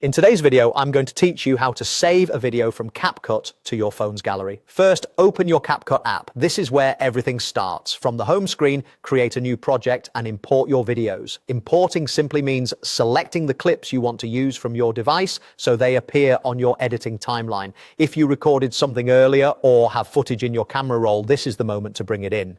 In today's video, I'm going to teach you how to save a video from CapCut to your phone's gallery. First, open your CapCut app. This is where everything starts. From the home screen, create a new project and import your videos. Importing simply means selecting the clips you want to use from your device so they appear on your editing timeline. If you recorded something earlier or have footage in your camera roll, this is the moment to bring it in.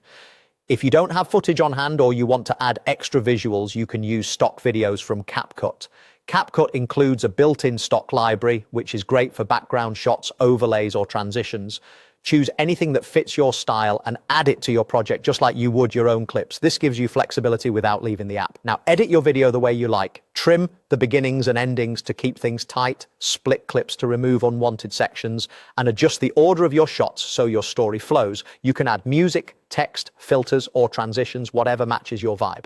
If you don't have footage on hand or you want to add extra visuals, you can use stock videos from CapCut. CapCut includes a built-in stock library, which is great for background shots, overlays, or transitions. Choose anything that fits your style and add it to your project just like you would your own clips. This gives you flexibility without leaving the app. Now, edit your video the way you like. Trim the beginnings and endings to keep things tight, split clips to remove unwanted sections, and adjust the order of your shots so your story flows. You can add music, text, filters, or transitions, whatever matches your vibe.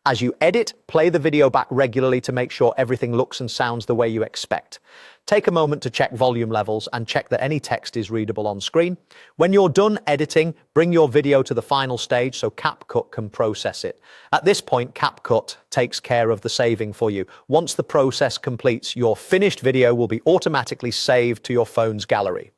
As you edit, play the video back regularly to make sure everything looks and sounds the way you expect. Take a moment to check volume levels and check that any text is readable on screen. When you're done editing, bring your video to the final stage so CapCut can process it. At this point, CapCut takes care of the saving for you. Once the process completes, your finished video will be automatically saved to your phone's gallery.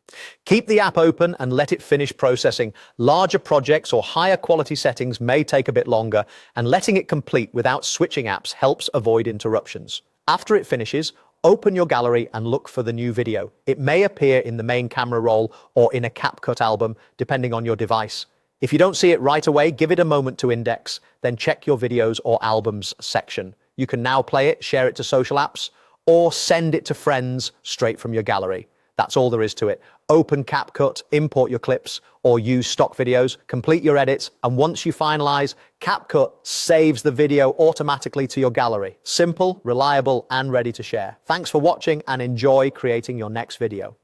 Keep the app open and let it finish processing. Larger projects or higher quality settings may take a bit longer, and letting it complete without switching apps helps avoid interruptions. After it finishes, open your gallery and look for the new video. It may appear in the main camera roll or in a CapCut album, depending on your device. If you don't see it right away, give it a moment to index, then check your videos or albums section. You can now play it, share it to social apps, or send it to friends straight from your gallery. That's all there is to it. Open CapCut, import your clips, or use stock videos, complete your edits, and once you finalize, CapCut saves the video automatically to your gallery. Simple, reliable, and ready to share. Thanks for watching and enjoy creating your next video.